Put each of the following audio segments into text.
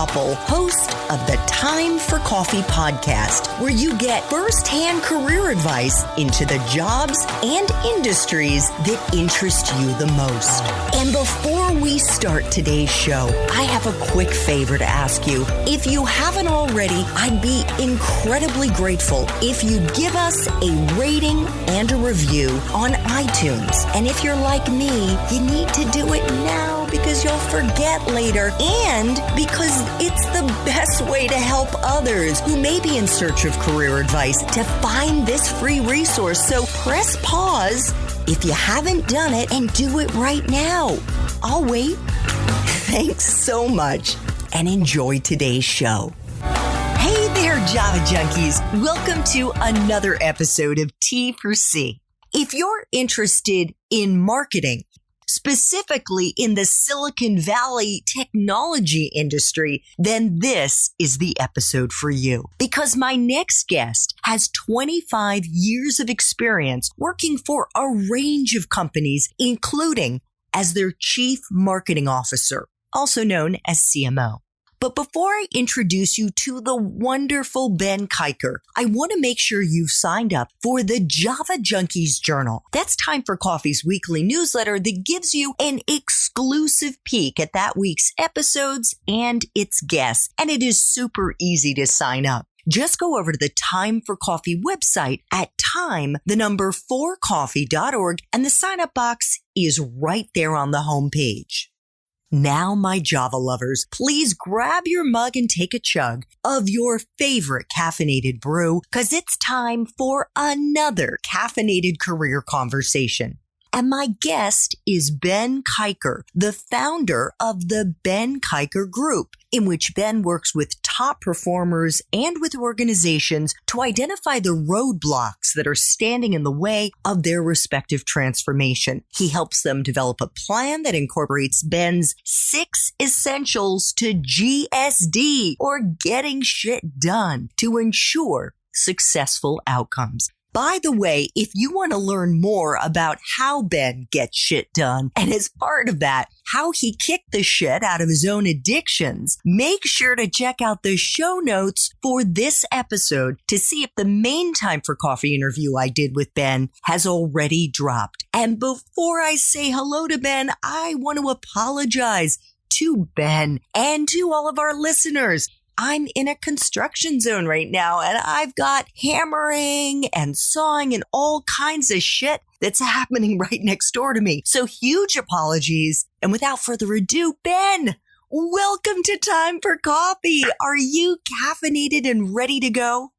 Adaptable, host of the Time for Coffee podcast, where you get firsthand career advice into the jobs and industries that interest you the most. And before we start today's show, I have a quick favor to ask you. If you haven't already, I'd be incredibly grateful if you'd give us a rating and a review on iTunes. And if you're like me, you need to do it now because you'll forget later and because it's the best way to help others who may be in search of career advice to find this free resource. So press pause if you haven't done it and do it right now. I'll wait. Thanks so much and enjoy today's show. Hey there, Java Junkies. Welcome to another episode of T for C. If you're interested in marketing, specifically in the Silicon Valley technology industry, then this is the episode for you. Because my next guest has 25 years of experience working for a range of companies, including as their Chief Marketing Officer, also known as CMO. But before I introduce you to the wonderful Ben Kiker, I want to make sure you've signed up for the Java Junkies Journal. That's Time for Coffee's weekly newsletter that gives you an exclusive peek at that week's episodes and its guests. And it is super easy to sign up. Just go over to the Time for Coffee website at time4coffee.org, and the sign-up box is right there on the homepage. Now, my Java lovers, please grab your mug and take a chug of your favorite caffeinated brew, because it's time for another caffeinated career conversation. And my guest is Ben Kiker, the founder of the Ben Kiker Group, in which Ben works with top performers and with organizations to identify the roadblocks that are standing in the way of their respective transformation. He helps them develop a plan that incorporates Ben's 6 essentials to GSD, or getting shit done, to ensure successful outcomes. By the way, if you want to learn more about how Ben gets shit done, and as part of that, how he kicked the shit out of his own addictions, make sure to check out the show notes for this episode to see if the main Time for Coffee interview I did with Ben has already dropped. And before I say hello to Ben, I want to apologize to Ben and to all of our listeners. I'm in a construction zone right now, and I've got hammering and sawing and all kinds of shit that's happening right next door to me. So huge apologies. And without further ado, Ben, welcome to Time for Coffee. Are you caffeinated and ready to go?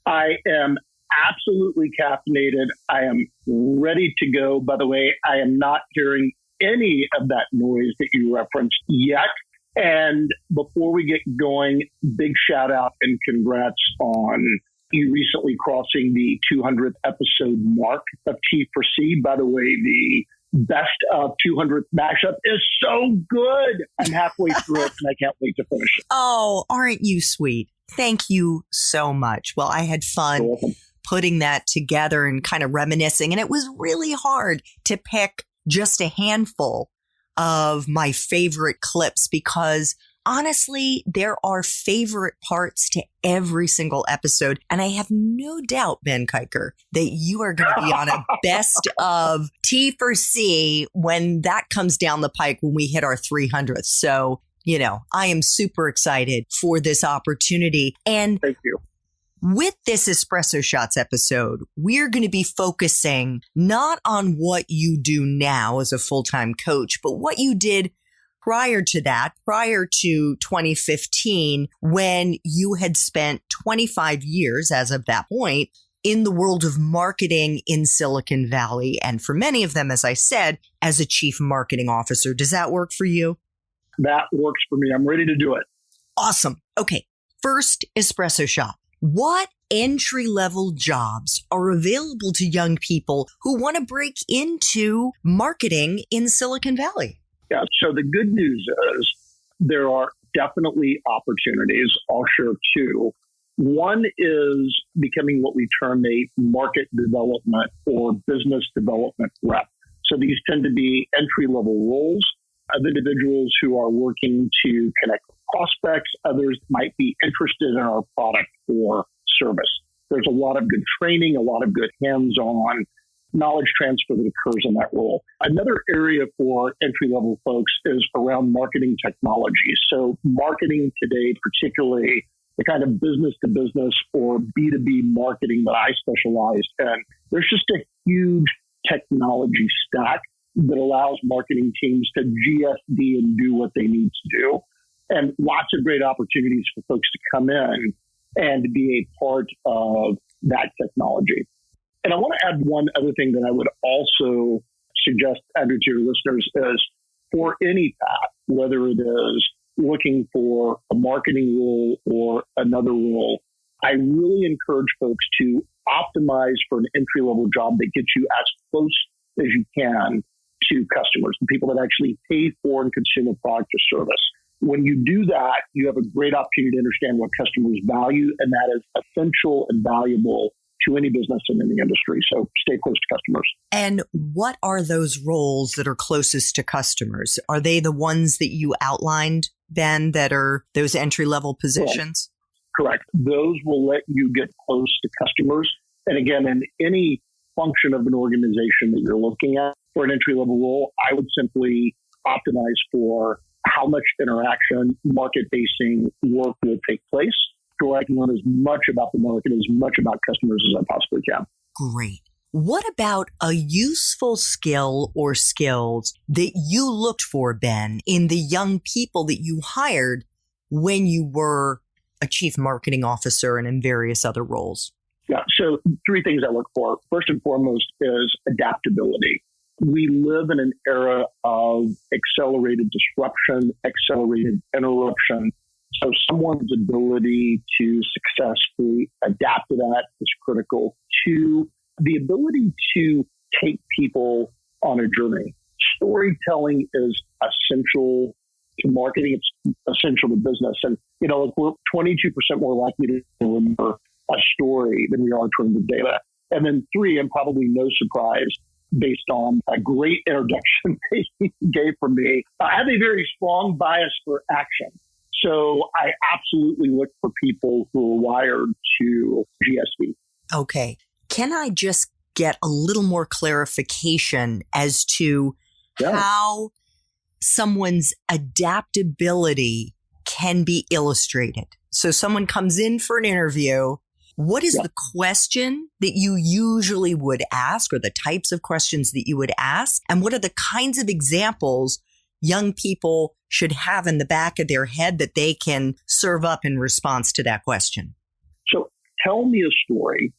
I am absolutely caffeinated. I am ready to go. By the way, I am not hearing any of that noise that you referenced yet. And before we get going, big shout out and congrats on you recently crossing the 200th episode mark of T for C. By the way, the best of 200th mashup is so good. I'm halfway through it and I can't wait to finish it. Oh, aren't you sweet? Thank you so much. Well, I had fun putting that together and kind of reminiscing. And it was really hard to pick just a handful of my favorite clips because honestly, there are favorite parts to every single episode. And I have no doubt, Ben Kiker, that you are going to be on a best of T for C when that comes down the pike when we hit our 300th. So, you know, I am super excited for this opportunity. And thank you. With this Espresso Shots episode, we're going to be focusing not on what you do now as a full-time coach, but what you did prior to that, prior to 2015, when you had spent 25 years as of that point in the world of marketing in Silicon Valley. And for many of them, as I said, as a chief marketing officer. Does that work for you? That works for me. I'm ready to do it. Awesome. Okay. First, Espresso Shot. What entry-level jobs are available to young people who want to break into marketing in Silicon Valley? Yeah, so the good news is there are definitely opportunities. I'll share two. One is becoming what we term a market development or business development rep. So these tend to be entry-level roles of individuals who are working to connect with prospects prospects, others might be interested in our product or service. There's a lot of good training, a lot of good hands-on knowledge transfer that occurs in that role. Another area for entry-level folks is around marketing technology. So marketing today, particularly the kind of business-to-business or B2B marketing that I specialized in, there's just a huge technology stack that allows marketing teams to GSD and do what they need to do. And lots of great opportunities for folks to come in and be a part of that technology. And I want to add one other thing that I would also suggest, Andrew, to your listeners is for any path, whether it is looking for a marketing role or another role, I really encourage folks to optimize for an entry-level job that gets you as close as you can to customers, the people that actually pay for and consume a product or service. When you do that, you have a great opportunity to understand what customers value, and that is essential and valuable to any business and in the industry. So stay close to customers. And what are those roles that are closest to customers? Are they the ones that you outlined, Ben, that are those entry-level positions? Correct. Those will let you get close to customers. And again, in any function of an organization that you're looking at for an entry-level role, I would simply optimize for how much interaction, market-facing work will take place, so I can learn as much about the market, as much about customers as I possibly can. Great. What about a useful skill or skills that you looked for, Ben, in the young people that you hired when you were a chief marketing officer and in various other roles? Yeah. So 3 things I look for. First and foremost is adaptability. We live in an era of accelerated disruption, accelerated interruption. So someone's ability to successfully adapt to that is critical. 2, the ability to take people on a journey. Storytelling is essential to marketing. It's essential to business. And, we're 22% more likely to remember a story than we are in terms of data. And then 3, and probably no surprise, based on a great introduction they gave for me, I have a very strong bias for action. So I absolutely look for people who are wired to GSD. Okay. Can I just get a little more clarification as to how someone's adaptability can be illustrated? So someone comes in for an interview. What is the question that you usually would ask, or the types of questions that you would ask? And what are the kinds of examples young people should have in the back of their head that they can serve up in response to that question? So tell me a story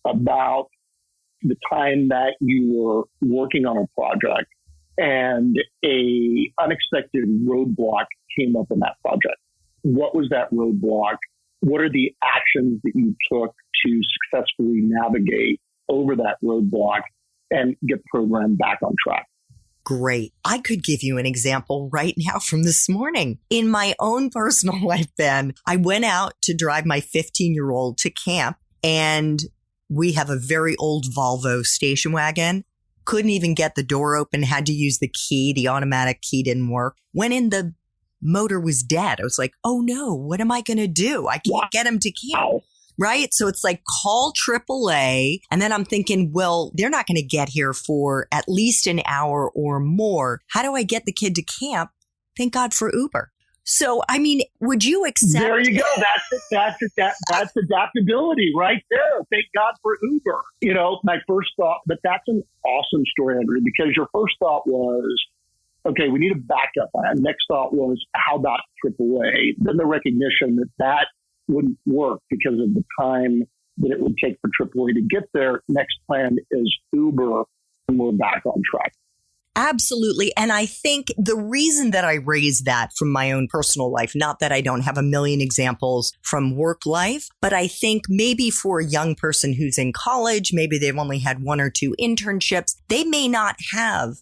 about the time that you were working on a project and a unexpected roadblock came up in that project. What was that roadblock? What are the actions that you took to successfully navigate over that roadblock and get the program back on track? Great. I could give you an example right now from this morning. In my own personal life, Ben, I went out to drive my 15-year-old to camp, and we have a very old Volvo station wagon. Couldn't even get the door open, had to use the key. The automatic key didn't work. Went in, the motor was dead. I was like, oh no, what am I going to do? I can't get him to camp. Right? So it's like, call AAA. And then I'm thinking, well, they're not going to get here for at least an hour or more. How do I get the kid to camp? Thank God for Uber. So, I mean, would you accept? There you go. That's adaptability right there. Thank God for Uber. My first thought, but that's an awesome story, Andrew, because your first thought was, okay, we need a backup plan. Next thought was, how about AAA? Then the recognition that wouldn't work because of the time that it would take for AAA to get there. Next plan is Uber, and we're back on track. Absolutely. And I think the reason that I raised that from my own personal life, not that I don't have a million examples from work life, but I think maybe for a young person who's in college, maybe they've only had 1 or 2 internships, they may not have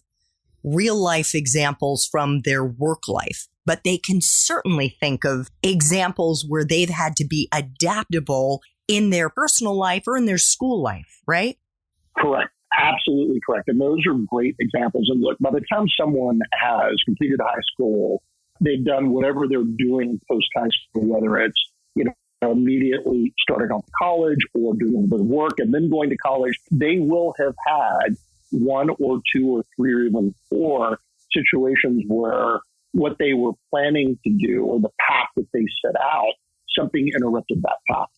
real life examples from their work life. But they can certainly think of examples where they've had to be adaptable in their personal life or in their school life, right? Correct. Absolutely correct. And those are great examples. And look, by the time someone has completed high school They've done whatever they're doing post-high school, whether it's, immediately starting off college or doing the work and then going to college. They will have had one or two or three or even four situations where what they were planning to do or the path that they set out, something interrupted that path.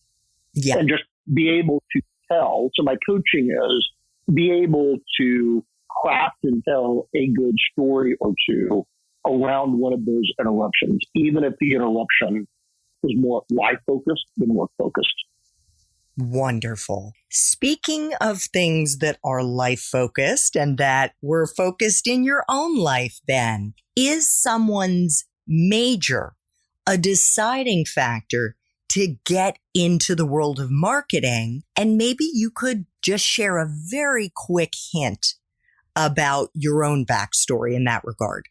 Yeah. And just be able to tell. So my coaching is be able to craft and tell a good story or two around one of those interruptions, even if the interruption was more life-focused than work-focused. Wonderful. Speaking of things that are life-focused and that were focused in your own life, Ben, is someone's major a deciding factor to get into the world of marketing? And maybe you could just share a very quick hint about your own backstory in that regard.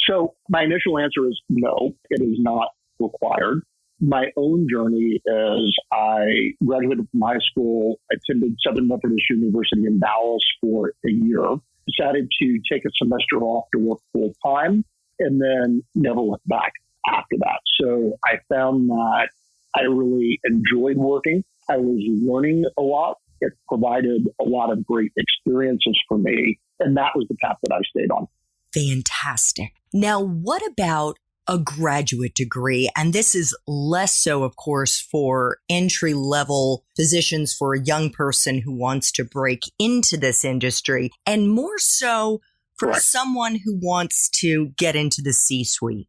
So my initial answer is no, it is not required. My own journey is I graduated from high school, attended Southern Methodist University in Dallas for a year, decided to take a semester off to work full time, and then never went back after that. So I found that I really enjoyed working. I was learning a lot. It provided a lot of great experiences for me, and that was the path that I stayed on. Fantastic. Now, what about a graduate degree? And this is less so, of course, for entry-level positions for a young person who wants to break into this industry, and more so for Correct. someone who wants to get into the C-suite.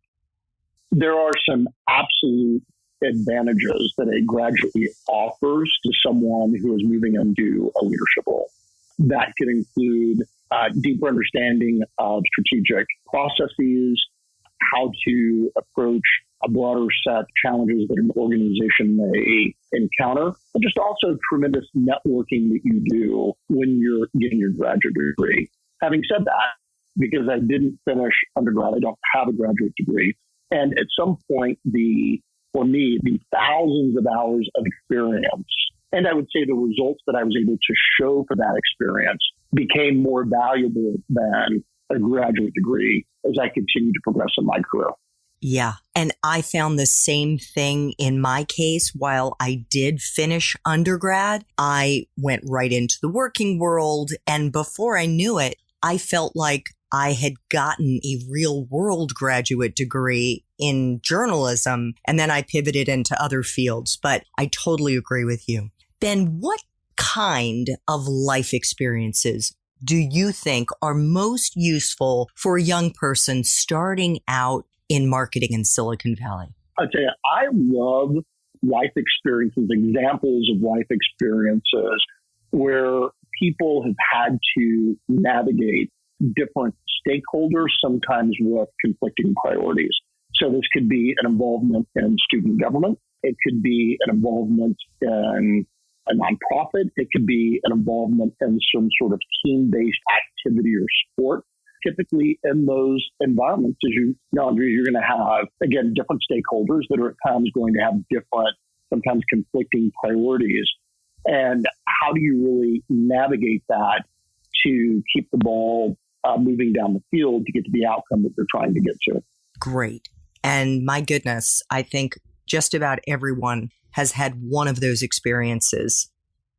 There are some absolute advantages that a graduate offers to someone who is moving into a leadership role. That can include deeper understanding of strategic processes, how to approach a broader set of challenges that an organization may encounter, but just also tremendous networking that you do when you're getting your graduate degree. Having said that, because I didn't finish undergrad, I don't have a graduate degree. And at some point, for me, the thousands of hours of experience, and I would say the results that I was able to show for that experience became more valuable than a graduate degree as I continued to progress in my career. Yeah. And I found the same thing in my case. While I did finish undergrad, I went right into the working world. And before I knew it, I felt like I had gotten a real world graduate degree in journalism, and then I pivoted into other fields. But I totally agree with you. Ben, what kind of life experiences do you think are most useful for a young person starting out in marketing in Silicon Valley? I'll tell you, I love life experiences, examples of life experiences where people have had to navigate different stakeholders, sometimes with conflicting priorities. So this could be an involvement in student government. It could be an involvement in a nonprofit. It could be an involvement in some sort of team-based activity or sport. Typically in those environments, as you know, Andrea, you're going to have, again, different stakeholders that are at times going to have different, sometimes conflicting priorities. And how do you really navigate that to keep the ball moving down the field to get to the outcome that they're trying to get to? Great. And my goodness, I think just about everyone has had one of those experiences.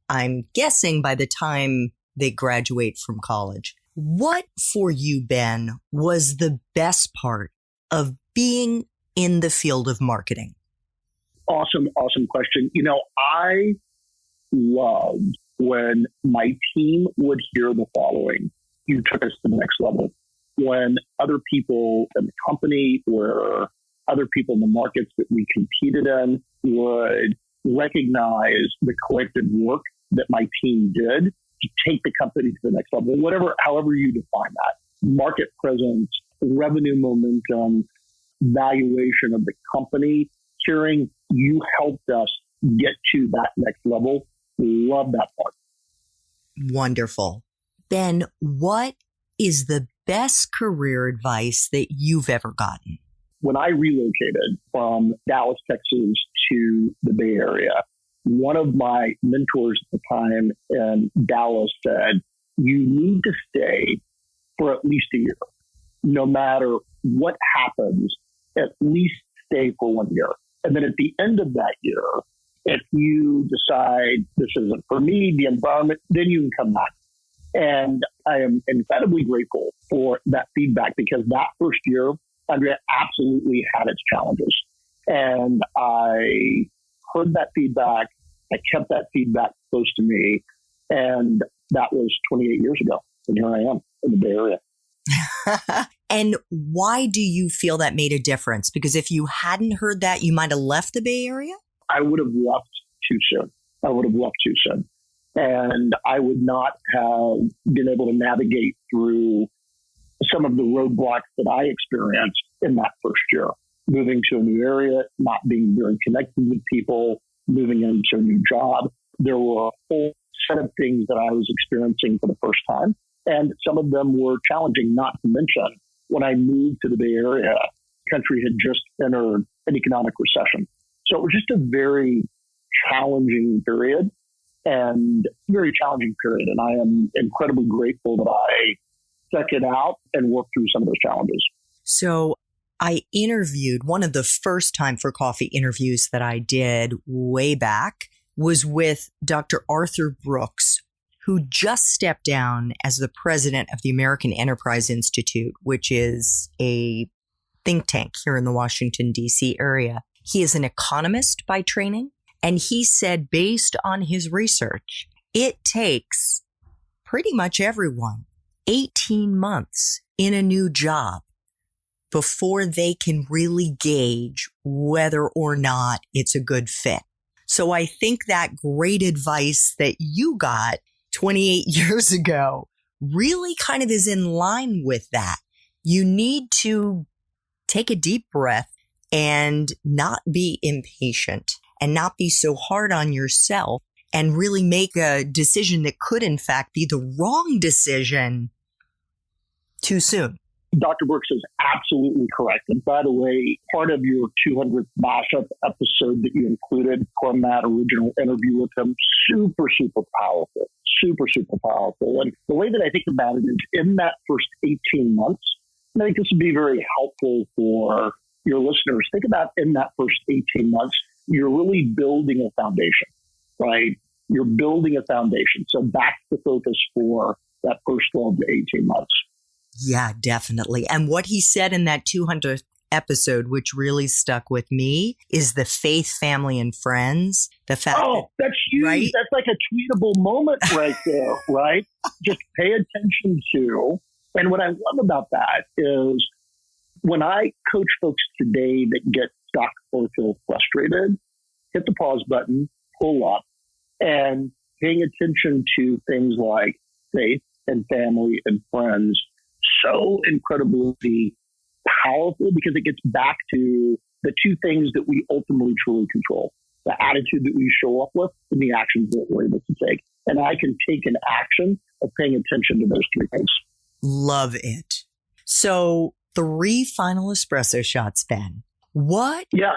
I'm guessing by the time they graduate from college. What for you, Ben, was the best part of being in the field of marketing? Awesome question. You know, I loved when my team would hear the following: you took us to the next level. When other people in the company or other people in the markets that we competed in would recognize the collective work that my team did to take the company to the next level, however you define that. Market presence, revenue momentum, valuation of the company, hearing you helped us get to that next level. Love that part. Wonderful. Ben, what is the best career advice that you've ever gotten? When I relocated from Dallas, Texas to the Bay Area, one of my mentors at the time in Dallas said, you need to stay for at least a year. No matter what happens, at least stay for 1 year. And then at the end of that year, if you decide this isn't for me, the environment, then you can come back. And I am incredibly grateful for that feedback, because that first year, Andrea, absolutely had its challenges. And I heard that feedback. I kept that feedback close to me. And that was 28 years ago. And here I am in the Bay Area. And why do you feel that made a difference? Because if you hadn't heard that, you might have left the Bay Area? I would have left too soon. And I would not have been able to navigate through some of the roadblocks that I experienced in that first year. Moving to a new area, not being very connected with people, moving into a new job. There were a whole set of things that I was experiencing for the first time. And some of them were challenging, not to mention when I moved to the Bay Area, the country had just entered an economic recession. So it was just a very challenging period. And I am incredibly grateful that I stuck it out and worked through some of those challenges. So I interviewed, one of the first Time for Coffee interviews that I did way back was with Dr. Arthur Brooks, who just stepped down as the president of the American Enterprise Institute, which is a think tank here in the Washington, D.C. area. He is an economist by training. And he said, based on his research, it takes pretty much everyone 18 months in a new job before they can really gauge whether or not it's a good fit. So I think that great advice that you got 28 years ago really kind of is in line with that. You need to take a deep breath and not be impatient and not be so hard on yourself and really make a decision that could, in fact, be the wrong decision too soon. Dr. Brooks is absolutely correct. And by the way, part of your 200th mashup episode that you included from that original interview with him, super, super powerful. And the way that I think about it is in that first 18 months, and I think this would be very helpful for your listeners. Think about in that first 18 months, you're really building a foundation, right? You're building a foundation. So that's the focus for that first 12 to 18 months. Yeah, definitely. And what he said in that 200th episode, which really stuck with me, is the faith, family, and friends. The fact that's huge. Right? That's like a tweetable moment right there, right? Just pay attention to. And what I love about that is when I coach folks today that get stuck or feel frustrated, hit the pause button, pull up, and paying attention to things like faith and family and friends, so incredibly powerful because it gets back to the two things that we ultimately truly control, the attitude that we show up with and the actions that we're able to take. And I can take an action of paying attention to those three things. Love it. So 3 final espresso shots, Ben. What? Yes.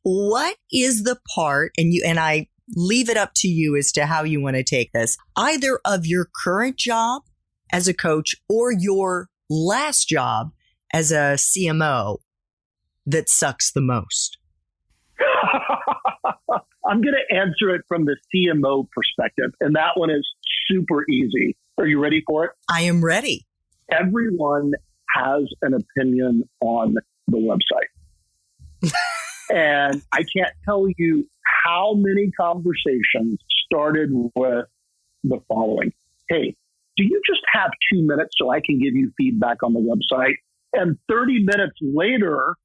What is the part, and I leave it up to you as to how you want to take this, either of your current job as a coach or your last job as a CMO that sucks the most? I'm going to answer it from the CMO perspective, and that one is super easy. Are you ready for it? I am ready. Everyone has an opinion on the website. And I can't tell you how many conversations started with the following. Hey, do you just have 2 minutes so I can give you feedback on the website? And 30 minutes later,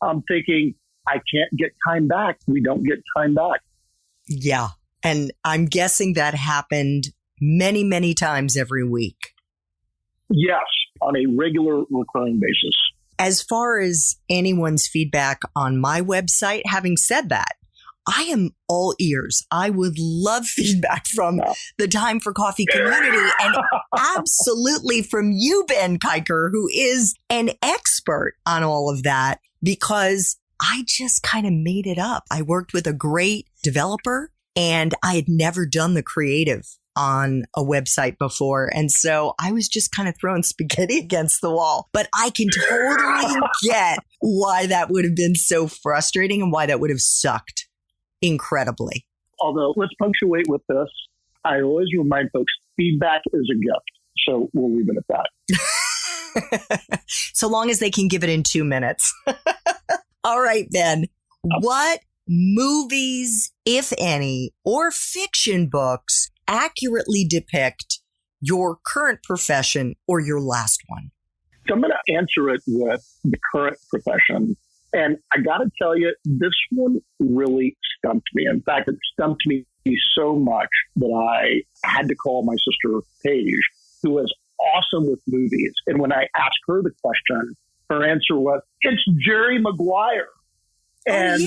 I'm thinking, I can't get time back. We don't get time back. Yeah. And I'm guessing that happened many, many times every week. Yes, on a regular, recurring basis. As far as anyone's feedback on my website, having said that, I am all ears. I would love feedback from the Time for Coffee community and absolutely from you, Ben Kiker, who is an expert on all of that, because I just kind of made it up. I worked with a great developer and I had never done the creative on a website before. And so I was just kind of throwing spaghetti against the wall. But I can totally get why that would have been so frustrating and why that would have sucked incredibly. Although, let's punctuate with this. I always remind folks, feedback is a gift. So we'll leave it at that. So long as they can give it in 2 minutes. All right, Ben. What movies, if any, or fiction books accurately depict your current profession or your last one? So I'm going to answer it with the current profession. And I got to tell you, this one really stumped me. In fact, it stumped me so much that I had to call my sister Paige, who is awesome with movies. And when I asked her the question, her answer was, it's Jerry Maguire. And,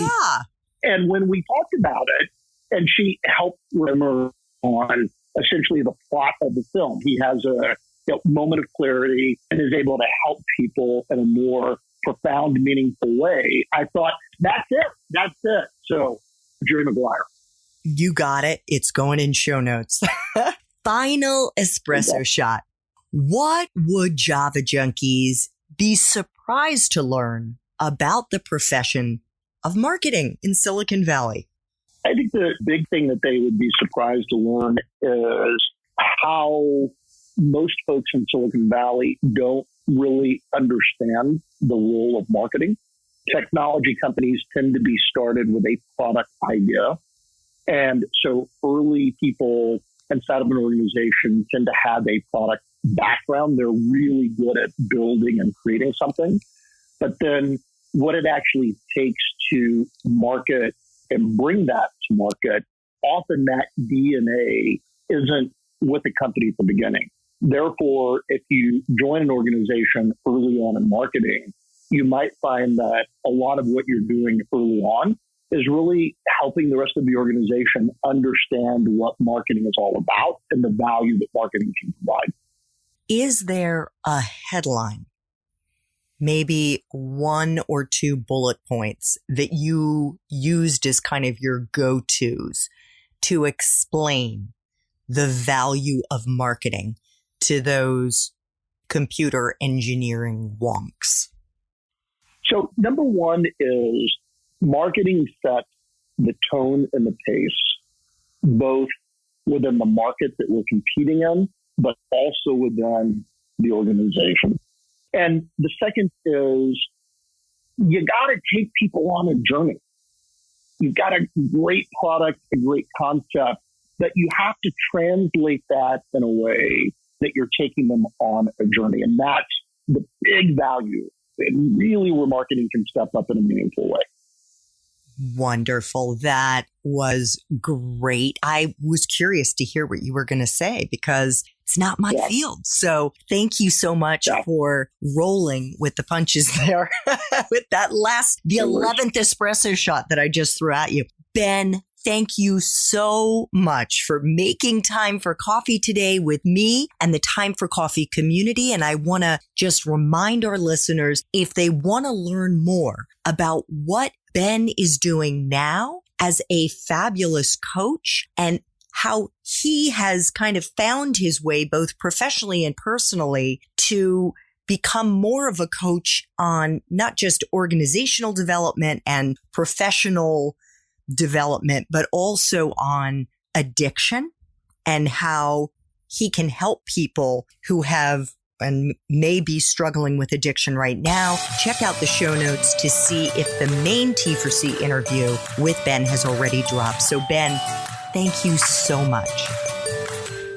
and when we talked about it, and she helped Rimmer on essentially the plot of the film, he has a moment of clarity and is able to help people in a more profound, meaningful way. I thought, that's it. That's it. So, Jerry Maguire. You got it. It's going in show notes. Final espresso shot. What would Java junkies be surprised to learn about the profession of marketing in Silicon Valley? I think the big thing that they would be surprised to learn is how most folks in Silicon Valley don't really understand the role of marketing. Technology companies tend to be started with a product idea. And so early people inside of an organization tend to have a product background. They're really good at building and creating something. But then what it actually takes to market and bring that to market, often that DNA isn't with the company at the beginning. Therefore, if you join an organization early on in marketing, you might find that a lot of what you're doing early on is really helping the rest of the organization understand what marketing is all about and the value that marketing can provide. Is there a headline, maybe 1 or 2 bullet points that you used as kind of your go-tos to explain the value of marketing to those computer engineering wonks? So number one is marketing sets the tone and the pace, both within the market that we're competing in, but also within the organization. And the second is you got to take people on a journey. You've got a great product, a great concept, but you have to translate that in a way that you're taking them on a journey. And that's the big value. And really where marketing can step up in a meaningful way. Wonderful. That was great. I was curious to hear what you were going to say because it's not my field. So thank you so much for rolling with the punches there with that the 11th espresso shot that I just threw at you. Ben, thank you so much for making time for coffee today with me and the Time for Coffee community. And I want to just remind our listeners, if they want to learn more about what Ben is doing now as a fabulous coach and how he has kind of found his way both professionally and personally to become more of a coach on not just organizational development and professional development, but also on addiction and how he can help people who have and may be struggling with addiction right now. Check out the show notes to see if the main T4C interview with Ben has already dropped. So Ben, thank you so much.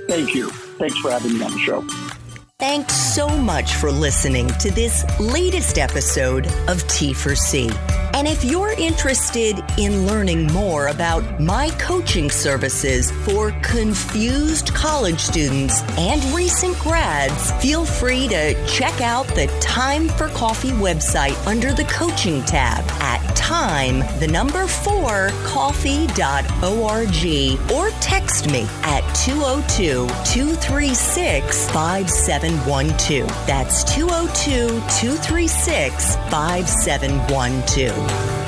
Thank you. Thanks for having me on the show. Thanks so much for listening to this latest episode of T4C. And if you're interested in learning more about my coaching services for confused college students and recent grads, feel free to check out the Time for Coffee website under the coaching tab at time4coffee.org or text me at 202-236-5712. That's 202-236-5712.